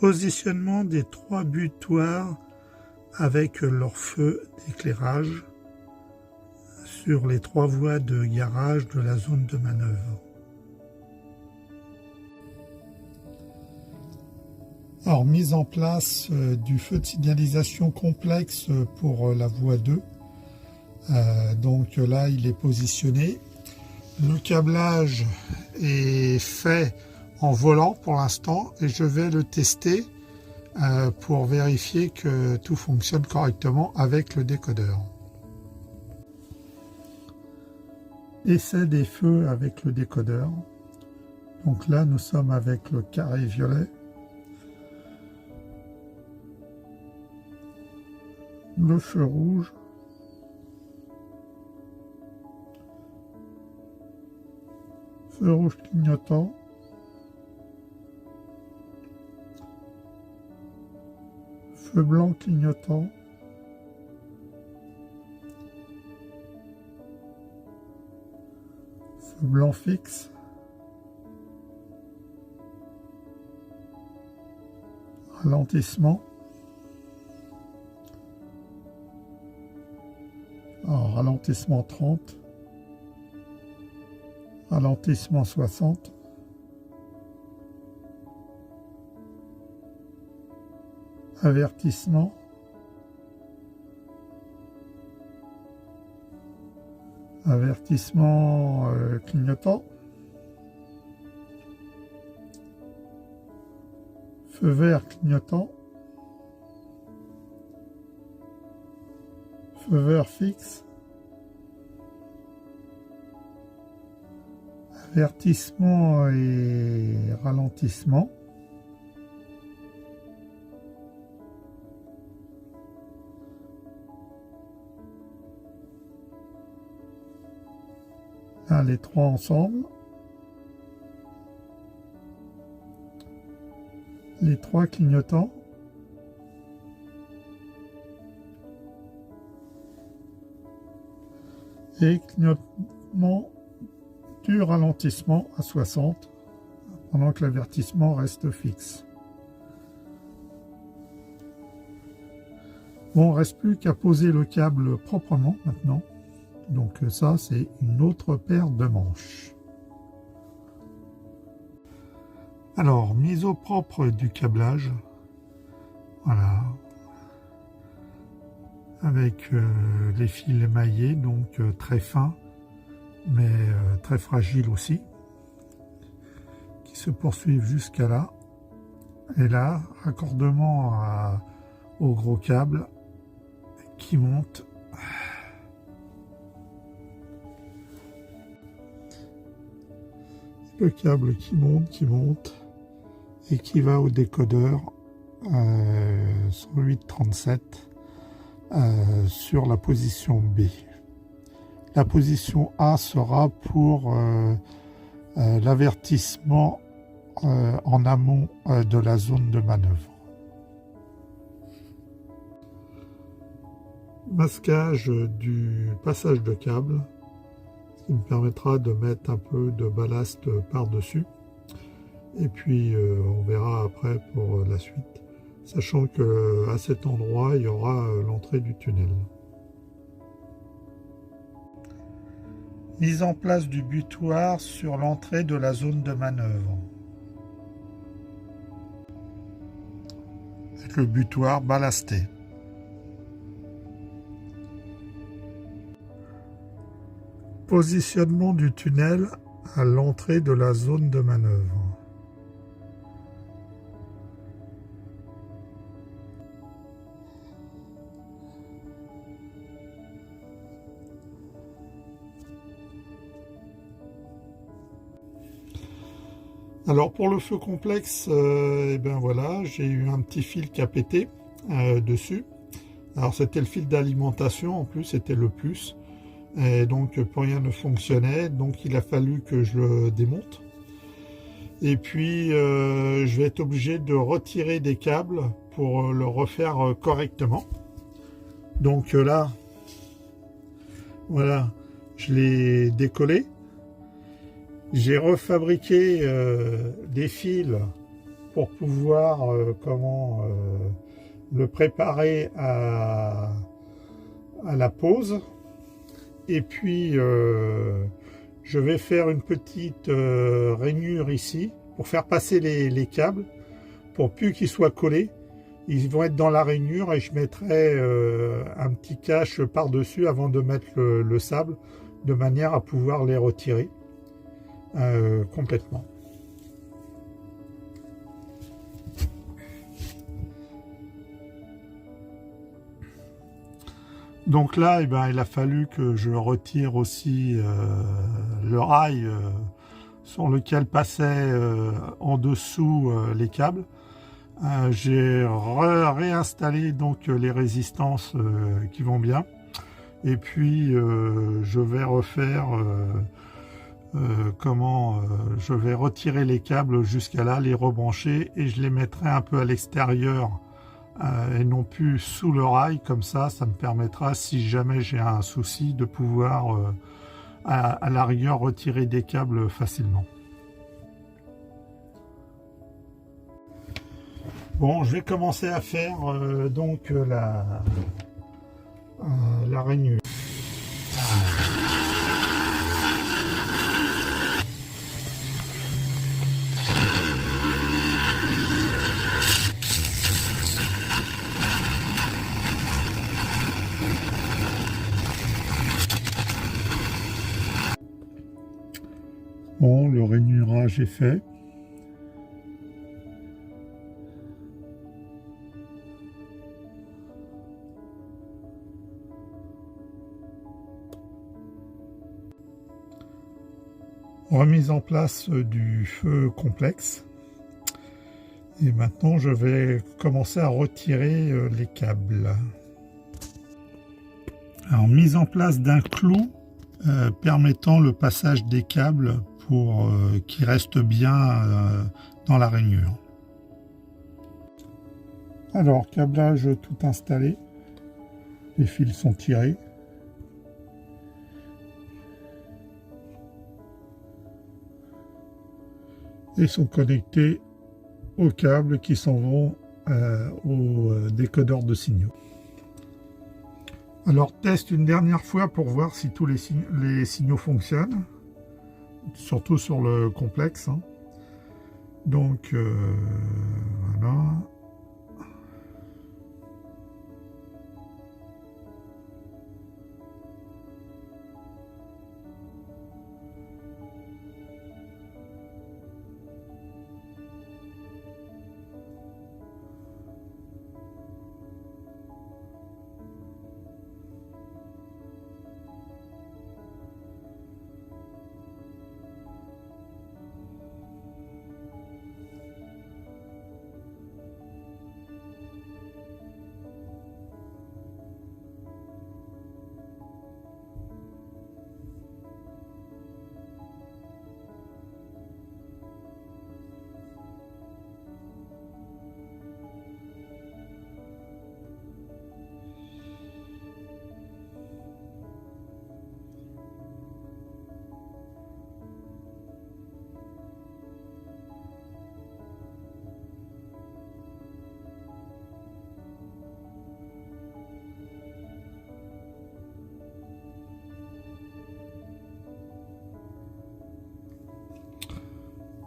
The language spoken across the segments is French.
Positionnement des 3 butoirs avec leur feu d'éclairage sur les 3 voies de garage de la zone de manœuvre. Alors, mise en place du feu de signalisation complexe pour la voie 2. Donc là, il est positionné. Le câblage est fait en volant pour l'instant et je vais le tester pour vérifier que tout fonctionne correctement avec le décodeur. Essai des feux avec le décodeur. Donc là, nous sommes avec le carré violet. Le feu rouge. Feu rouge clignotant. Feu blanc clignotant. Feu blanc fixe. Ralentissement. Alors, ralentissement 30. Ralentissement 60. Avertissement. Avertissement clignotant. Feu vert clignotant. Feu vert fixe. Avertissement et ralentissement. Là, les 3 ensemble. Les 3 clignotants. Et clignotement du ralentissement à 60 pendant que l'avertissement reste fixe. Bon, il ne reste plus qu'à poser le câble proprement maintenant. Donc ça, c'est une autre paire de manches. Alors, mise au propre du câblage. Voilà. Avec les fils émaillés, donc très fins, mais très fragiles aussi, qui se poursuivent jusqu'à là. Et là, raccordement au gros câble qui monte. Le câble qui monte et qui va au décodeur 10837 sur la position B. La position A sera pour l'avertissement en amont de la zone de manœuvre. Masquage du passage de câble, ce qui me permettra de mettre un peu de ballast par-dessus. Et puis on verra après pour la suite, sachant qu'à cet endroit, il y aura l'entrée du tunnel. Mise en place du butoir sur l'entrée de la zone de manœuvre. Avec le butoir ballasté. Positionnement du tunnel à l'entrée de la zone de manœuvre. Alors pour le feu complexe, et ben voilà, j'ai eu un petit fil qui a pété dessus. Alors c'était le fil d'alimentation, en plus c'était le plus. Et donc rien ne fonctionnait, donc il a fallu que je le démonte. Et puis je vais être obligé de retirer des câbles pour le refaire correctement. Donc là, voilà, je l'ai décollé. J'ai refabriqué des fils pour pouvoir le préparer à la pose. Et puis je vais faire une petite rainure ici pour faire passer les câbles, pour plus qu'ils soient collés. Ils vont être dans la rainure et je mettrai un petit cache par-dessus avant de mettre le sable, de manière à pouvoir les retirer complètement. Donc là, il a fallu que je retire aussi le rail sur lequel passaient en dessous les câbles. J'ai réinstallé donc les résistances qui vont bien. Et puis je vais refaire je vais retirer les câbles jusqu'à là, les rebrancher et je les mettrai un peu à l'extérieur et non plus sous le rail. Comme ça me permettra, si jamais j'ai un souci, de pouvoir à la rigueur retirer des câbles facilement. Bon, je vais commencer à faire donc la rainure. Bon, le rainurage est fait. Remise en place du feu complexe. Et maintenant, je vais commencer à retirer les câbles. Alors, mise en place d'un clou permettant le passage des câbles pour qu'ils restent bien dans la rainure. Alors, câblage tout installé. Les fils sont tirés. Et sont connectés aux câbles qui s'en vont au décodeur de signaux. Alors teste une dernière fois pour voir si tous les signaux fonctionnent, surtout sur le complexe. Donc voilà.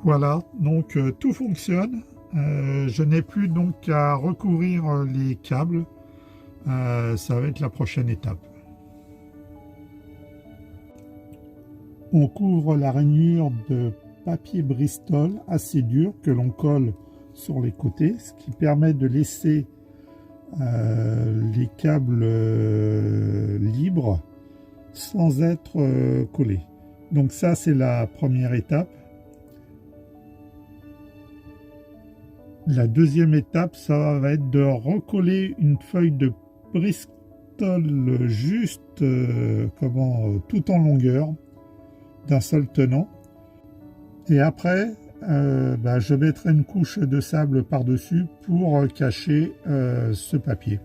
Voilà, donc tout fonctionne. Je n'ai plus donc à recouvrir les câbles. Ça va être la prochaine étape. On couvre la rainure de papier Bristol assez dur que l'on colle sur les côtés, ce qui permet de laisser les câbles libres sans être collés. Donc ça, c'est la première étape. La deuxième étape, ça va être de recoller une feuille de Bristol juste tout en longueur d'un seul tenant. Et après, je mettrai une couche de sable par-dessus pour cacher ce papier.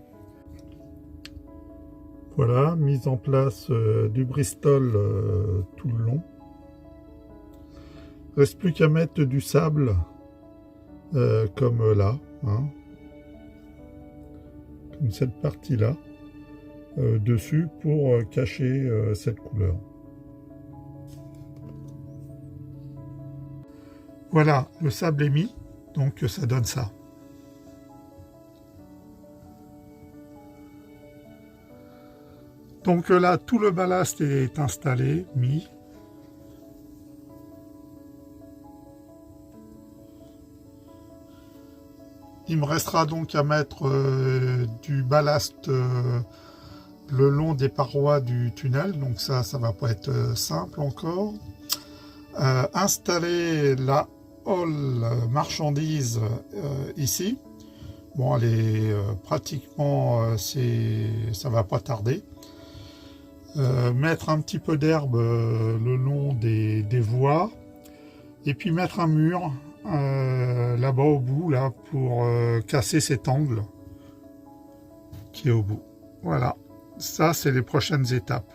Voilà, mise en place du Bristol tout le long. Reste plus qu'à mettre du sable comme là, hein, comme cette partie-là, dessus pour cacher cette couleur. Voilà, le sable est mis, donc ça donne ça. Donc là, tout le ballast est installé, mis. Il me restera donc à mettre du ballast le long des parois du tunnel, donc ça va pas être simple encore. Installer la hall marchandise ici. Bon, elle est pratiquement, ça va pas tarder. Mettre un petit peu d'herbe le long des voies, et puis mettre un mur là-bas au bout, là, pour casser cet angle qui est au bout. Voilà, ça c'est les prochaines étapes.